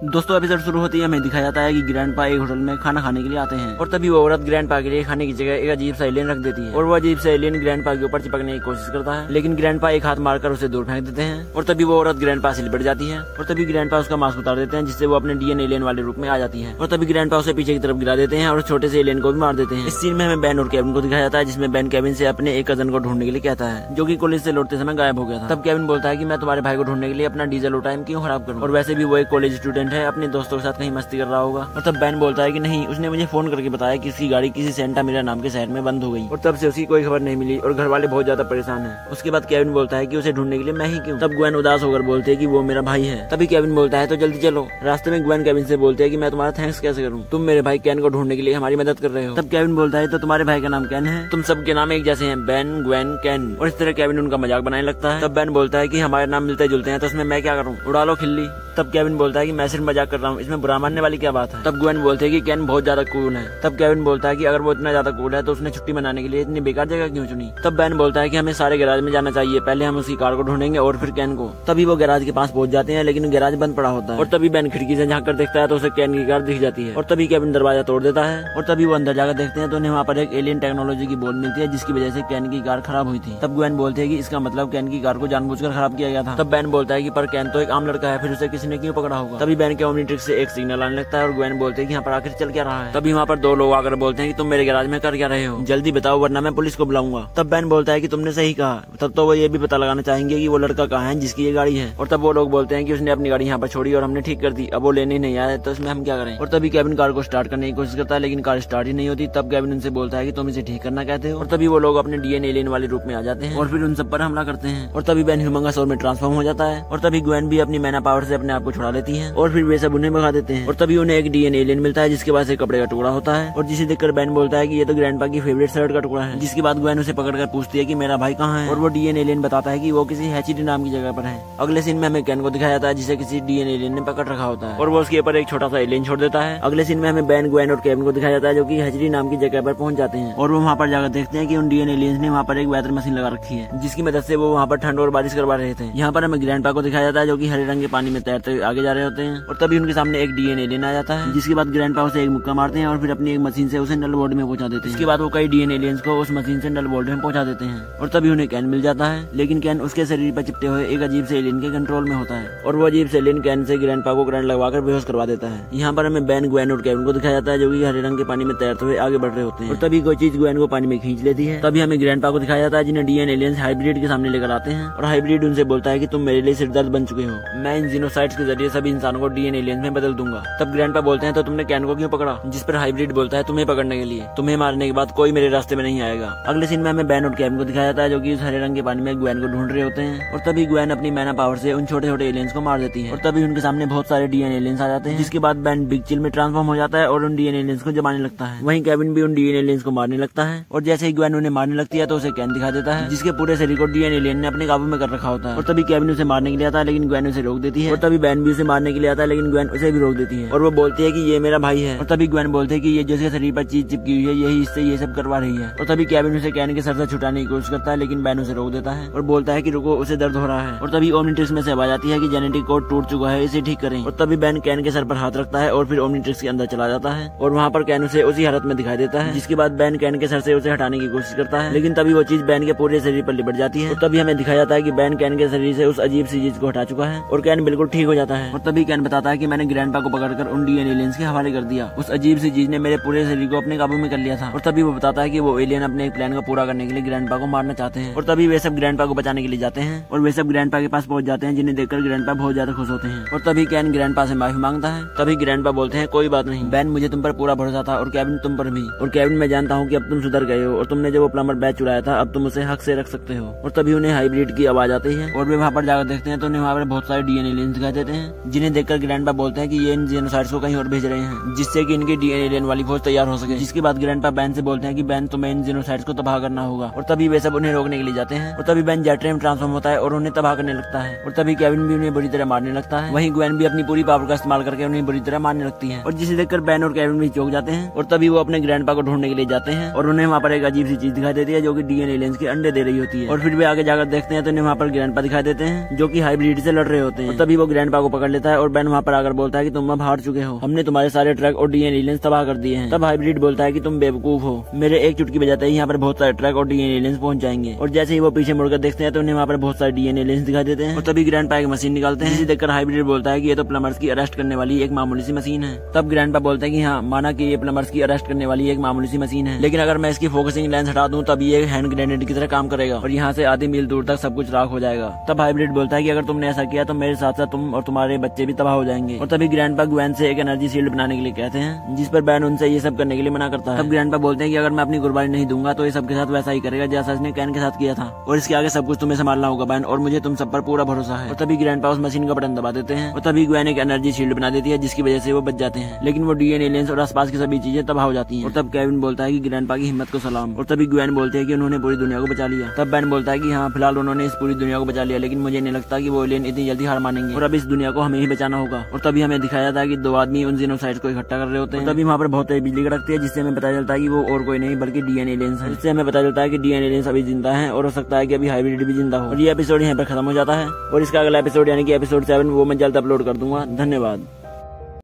दोस्तों एपिसोड शुरू होते ही हमें दिखाया जाता है कि ग्रैंडपा एक होटल में खाना खाने के लिए आते हैं और तभी वो औरत ग्रैंडपा के लिए खाने की जगह एक अजीब सा एलियन रख देती है और वो अजीब सा एलियन ग्रैंडपा के ऊपर चिपकने की कोशिश करता है, लेकिन ग्रैंडपा एक हाथ मारकर उसे दूर फेंक देते हैं और तभी वो औरत ग्रैंडपा से लिपट जाती है और तभी ग्रैंडपा उसका मास्क उतार देते हैं, जिससे वो अपने डीएनए एलियन वाले रूप में आ जाती है और तभी ग्रैंडपा उसे पीछे की तरफ गिरा देते हैं और छोटे से एलियन को भी मार देते हैं। इस सीन में हमें बेन और केविन को दिखाया जाता है, जिसमें बेन केविन से अपने एक कजन को ढूंढने के लिए कहता है, जो कि कॉलेज से लौटते समय गायब हो गया था। तब केविन बोलता है कि मैं तुम्हारे भाई को ढूंढने के लिए अपना डीजल और टाइम क्यों खराब करूं, और वैसे भी वो एक कॉलेज स्टूडेंट है, अपने दोस्तों के साथ कहीं मस्ती कर रहा होगा। और तब बेन बोलता है कि नहीं, उसने मुझे फोन करके बताया कि उसकी गाड़ी किसी सेंटा मिरा नाम के शहर में बंद हो गई और तब से उसकी कोई खबर नहीं मिली और घर वाले बहुत ज्यादा परेशान हैं। उसके बाद केविन बोलता है कि उसे ढूंढने के लिए मैं ही क्यों। तब ग्वेन उदास होकर बोलते है कि वो मेरा भाई है। तभी केविन बोलता है तो जल्दी चलो। रास्ते में ग्वेन केविन से बोलते है कि मैं तुम्हारा थैंक्स कैसे करूं, तुम मेरे भाई कैन को ढूंढने के लिए हमारी मदद कर रहे हो। तब केविन बोलता है तो तुम्हारे भाई का नाम कैन है, तुम सबके नाम एक जैसे हैं, बेन, ग्वेन, कैन। और इस तरह केविन उनका मजाक बनाने लगता है। तब बेन बोलता है कि हमारे नाम मिलते जुलते हैं तो उसमें मैं क्या करूँ, उड़ा लो खिल्ली। तब केविन बोलता है कि मैं सिर्फ मजाक कर रहा हूँ, इसमें बुरा मानने वाली क्या बात है। तब ग्वेन बोलते है कि कैन बहुत ज्यादा कूल है। तब केविन बोलता है कि अगर वो इतना ज्यादा कूल है तो उसने छुट्टी मनाने के लिए इतनी बेकार जगह क्यों चुनी। तब बेन बोलता है कि हमें सारे गैराज में जाना चाहिए, पहले हम उसकी कार को ढूंढेंगे और फिर कैन को। तभी वो गैराज के पास पहुंच जाते हैं, लेकिन गैराज बंद पड़ा होता है और तभी बेन खिड़की से झांक कर देखता है तो उसे कैन की कार दिख जाती है और तभी केविन दरवाजा तोड़ देता है और तभी वो अंदर जाकर देखते हैं तो उन्हें वहाँ पर एक एलियन टेक्नोलॉजी की बॉल मिलती है, जिसकी वजह से कैन की कार खराब हुई थी। तब ग्वेन बोलते है कि इसका मतलब कैन की कार को जानबूझकर खराब किया गया था। तब बेन बोलता है कि पर कैन तो एक आम लड़का है, फिर उसे किसी ने क्यों पकड़ा होगा। तभी बेन के ओमनीट्रिक्स से एक सिग्नल आने लगता है और ग्वेन बोलते हैं कि यहाँ पर आखिर चल क्या रहा है। तभी वहाँ पर दो लोग आकर बोलते हैं कि तुम मेरे गैराज में कर क्या रहे हो, जल्दी बताओ वरना मैं पुलिस को बुलाऊंगा। तब बेन बोलता है कि तुमने सही कहा। तब तो वो ये भी पता लगाना चाहेंगे कि वो लड़का कहाँ है जिसकी ये गाड़ी है। और तब वो लोग बोलते हैं कि उसने अपनी गाड़ी यहाँ पर छोड़ी और हमने ठीक कर दी, अब वो लेने नहीं आया तो इसमें हम क्या करें। और तभी केविन कार को स्टार्ट करने की कोशिश करता है, लेकिन कार स्टार्ट ही नहीं होती। तब केविन उनसे बोलता है कि तुम इसे ठीक करना कहते हो और तभी वो लोग अपने डीएनए एलियन वाले रूप में आ जाते हैं और फिर उन सब पर हमला करते हैं। और तभी बेन ह्यूमंगस में ट्रांसफॉर्म हो जाता है और तभी ग्वेन भी अपनी मैना पावर से अपने आप को छुड़ा लेती है और फिर वे सब उन्हें भगा देते हैं। और तभी उन्हें एक डीएनए एलियन मिलता है, जिसके पास एक कपड़े का टुकड़ा होता है और जिसे देखकर बेन बोलता है कि ये तो ग्रैंडपा की फेवरेट शर्ट का टुकड़ा है। जिसके बाद ग्वेन उसे पकड़कर पूछती है कि मेरा भाई कहाँ है और वो डीएनए एलियन बताता है कि वो किसी हैचिडी नाम की जगह पर है। अगले सीन में हमें कैन को दिखाया जाता है, जिसे किसी डीएनए एलियन ने पकड़ रखा होता है और वो उसके ऊपर एक छोटा सा एलियन छोड़ देता है। अगले सीन में हमें बेन, ग्वेन और केविन को दिखाया जाता है, जो कि हैचिडी नाम की जगह पर पहुंच जाते हैं और वो वहाँ पर जाकर देखते हैं कि उन डीएनए एलियंस ने वहाँ पर एक वेदर मशीन लगा रखी है, जिसकी मदद से वो वहाँ पर ठंड और बारिश करवा रहे थे। यहाँ पर हमें ग्रैंडपा को दिखाया जाता है, जो कि हरे रंग के पानी में तैरते आगे जा रहे होते हैं और तभी उनके सामने एक डीएनए एलियन आ जाता है, जिसके बाद ग्रैंडपा उसे एक मुक्का मारते हैं और फिर अपनी एक मशीन से उसे नल बोर्ड में पहुंचा देते हैं। इसके बाद वो कई डीएनए एलियंस को उस मशीन से नल बोर्ड में पहुंचा देते हैं और तभी उन्हें कैन मिल जाता है, लेकिन कैन उसके शरीर पर चिपटे हुए एक अजीब से एलियन के कंट्रोल में होता है और वो अजीब से एलियन कैन से ग्रैंडपा को करंट लगवाकर बेहोश करवा देता है। यहाँ पर हमें बेन, ग्वेन और केविन को दिखाया जाता है, जो कि हरे रंग के पानी में तैरते हुए आगे बढ़ रहे होते हैं और तभी कोई चीज ग्वेन को पानी में खींच लेती है। तभी हमें ग्रैंडपा को दिखाया जाता है, जिन्हें डीएनए एलियंस हाइब्रिड के सामने लेकर आते हैं और हाइब्रिड उनसे बोलता है कि तुम मेरे लिए सिरदर्द बन चुके हो, मैं इन जीनोसाइड्स के जरिए सभी इंसानों को डीएनए एलियंस में बदल दूंगा। तब ग्रैंडपा बोलते हैं तो तुमने कैन को क्यों पकड़ा, जिस पर हाइब्रिड बोलता है तुम्हें पकड़ने के लिए, तुम्हें मारने के बाद कोई मेरे रास्ते में नहीं आएगा। अगले सीन में हमें बेन और केविन को दिखाया जाता है, जो कि उस हरे रंग के पानी में ग्वेन को ढूंढ रहे होते हैं और तभी ग्वेन अपनी मैना पावर से उन छोटे छोटे एलियंस को मार देती है और तभी उनके सामने बहुत सारे डीएनए एलियंस आ जाते हैं, जिसके बाद बेन बिग चिल में ट्रांसफॉर्म हो जाता है और उन डीएनए एलियंस को जमाने लगता है। वहीं केविन भी उन डीएनए एलियंस को मारने लगता है और जैसे ही ग्वेन उन्हें मारने लगती है तो उसे कैन दिखा देता है, जिसके पूरे शरीर को डीएनए एलियन ने अपने काबू में कर रखा होता है और तभी केविन उसे मारने के लिए आता है, लेकिन ग्वेन उसे रोक देती है और तभी बेन भी उसे मारने के लिए आता है, लेकिन ग्वेन उसे भी रोक देती है और वो बोलती है कि ये मेरा भाई है और तभी ग्वेन बोलते है कि ये जैसे शरीर पर चीज चिपकी हुई है यही इससे ये सब करवा रही है और तभी केविन उसे कैन के सर से छुटाने की कोशिश करता है, लेकिन बेन उसे रोक देता है और बोलता है कि रुको, उसे दर्द हो रहा है। और तभी ओमनीट्रिक्स में से आवाज आती है कि जेनेटिक कोड टूट चुका है, इसे ठीक करें। और तभी बेन कैन के सर पर हाथ रखता है और फिर ओमनीट्रिक्स के अंदर चला जाता है और वहाँ पर कैन उसे उसी हालत में दिखाई देता है, जिसके बाद बेन कैन के सर से उसे हटाने की कोशिश करता है, लेकिन तभी वो चीज बेन के पूरे शरीर पर लिपट जाती है और तभी हमें दिखाया जाता है कि बेन कैन के शरीर से उस अजीब सी चीज को हटा चुका है और कैन बिल्कुल ठीक हो जाता है। और तभी कैन बताता है कि मैंने ग्रैंडपा को पकड़कर उन डीएनए एलियंस के हवाले कर दिया, उस अजीब सी चीज ने मेरे पूरे शरीर को अपने काबू में कर लिया था। और तभी वो बताता है कि वो एलियन अपने एक प्लान को पूरा करने के लिए ग्रैंडपा को मारना चाहते हैं और तभी वे सब ग्रैंडपा को बचाने के लिए जाते हैं और वे सब ग्रैंडपा के पास पहुंच जाते हैं, जिन्हें देखकर ग्रैंडपा बहुत ज्यादा खुश होते हैं और तभी कैन ग्रैंडपा से माफी मांगता है। तभी ग्रैंडपा बोलते हैं कोई बात नहीं बेन, मुझे तुम पर पूरा भरोसा था और केविन तुम पर भी, और केविन मैं जानता हूँ कि अब तुम सुधर गए हो और तुमने जो वो प्लम्बर बैच चुराया था अब तुम उसे हक से रख सकते हो। और तभी उन्हें हाइब्रिड की आवाज आती है और वे वहाँ पर जाकर देखते हैं तो उन्हें वहाँ पर बहुत सारे डीएनए एलियंस दिखाई देते हैं, जिन्हें देखकर ग्रैंडपा बोलते हैं कि ये इन जीनोसाइड्स को कहीं और भेज रहे हैं, जिससे कि इनकी डीएनए एलियन वाली फौज तैयार हो सके। जिसके बाद ग्रैंडपा बेन से बोलते हैं कि बेन तुम्हें इन जीनोसाइड्स को तबाह करना होगा और तभी वे सब उन्हें रोकने के लिए जाते हैं और तभी बेन जेट में ट्रांसफॉर्म होता है और उन्हें तबाह करने लगता है और तभी केविन भी उन्हें बुरी तरह मारने लगता है। वहीं ग्वेन भी अपनी पूरी पावर का इस्तेमाल करके उन्हें बुरी तरह मारने लगती है और जिसे देखकर बेन और केविन भी चौंक जाते हैं और तभी वो अपने ग्रैंडपा को ढूंढने के लिए जाते हैं और उन्हें वहाँ पर एक अजीब सी चीज दिखाई देती है, जो कि डीएनए एलियंस के अंडे दे रही होती है। और फिर वे आगे जाकर देखते हैं तो उन्हें वहाँ पर ग्रैंडपा दिखाई देते हैं, जो कि हाइब्रिड से लड़ रहे होते हैं और तभी वो ग्रैंडपा को पकड़ लेता है और बैन वहाँ पर आकर बोलता है कि तुम अब हार चुके हो, हमने तुम्हारे सारे ट्रक और डीएन एलियंस तबाह कर दिए हैं। तब हाइब्रिड बोलता है कि तुम बेवकूफ हो, मेरे एक चुटकी बजाते ही यहाँ पर बहुत सारे ट्रक और डीएन एलियंस पहुंच जाएंगे। और जैसे ही वो पीछे मुड़कर देखते हैं तो उन्हें वहाँ पर बहुत सारे डीएन एलियंस दिखाई देते हैं। और तभी ग्रैंडपा एक मशीन निकालते हैं, जिसे देखकर हाइब्रिड बोलता है कि ये तो प्लम्बर्स की अरेस्ट करने वाली एक मामूली सी मशीन है। तब ग्रैंडपा बोलते हैं कि हाँ, माना कि ये प्लम्बर्स की अरेस्ट करने वाली एक मामूली सी मशीन है, लेकिन अगर मैं इसकी फोकसिंग लेंस हटा दूं तब ये हैंड ग्रेनेड की तरह काम करेगा और यहाँ से आधी मील दूर तक सब कुछ राख हो जाएगा। तब हाइब्रिड बोलता है कि अगर तुमने ऐसा किया तो मेरे साथ साथ तुम और तुम्हारे बच्चे भी तबाह हो जाएंगे। और तभी ग्रैंडपा ग्वेन से एक एनर्जी शील्ड बनाने के लिए कहते हैं, जिस पर बैन उनसे ये सब करने के लिए मना करता है। तब ग्रैंडपा बोलते हैं कि अगर मैं अपनी कुर्बानी नहीं दूंगा तो ये सबके साथ वैसा ही करेगा जैसा इसने कैन के साथ किया था, और इसके आगे सब कुछ तुम्हें संभालना होगा बैन, और मुझे तुम सब पर पूरा भरोसा है। और तभी ग्रैंडपा उस मशीन का बटन दबा देते हैं और तभी ग्वेन एक एनर्जी शील्ड बना देती है, जिसकी वजह से वो बच जाते हैं। लेकिन वो डीएन एलियंस और आसपास की सभी चीजें तबाह हो जाती हैं। और तब केविन बोलता है कि ग्रैंडपा की हिम्मत को सलाम। और तभी ग्वेन बोलते हैं कि उन्होंने पूरी दुनिया को बचा लिया। तब बैन बोलता है कि हाँ, फिलहाल उन्होंने इस पूरी दुनिया को बचा लिया, लेकिन मुझे नहीं लगता कि वो एलियन इतनी जल्दी हार मानेंगे और अब इस दुनिया को हमें ही बचाना होगा। और तभी हमें दिखाया जाता है कि दो आदमी उन जेनोसाइड्स को इकट्ठा कर रहे होते हैं। तभी वहाँ पर बहुत तेज बिजली कड़कती है, जिससे हमें पता चलता है कि वो और कोई नहीं बल्कि डीएन एलियंस है। इससे हमें पता चलता है कि डीएन एलियंस अभी जिंदा है और हो सकता है कि अभी हाइब्रिड भी जिंदा हो। और ये एपिसोड यहाँ पर खत्म हो जाता है और इसका अगला एपिसोड यानी कि एपिसोड 7 वो मैं जल्द अपलोड कर दूंगा। धन्यवाद।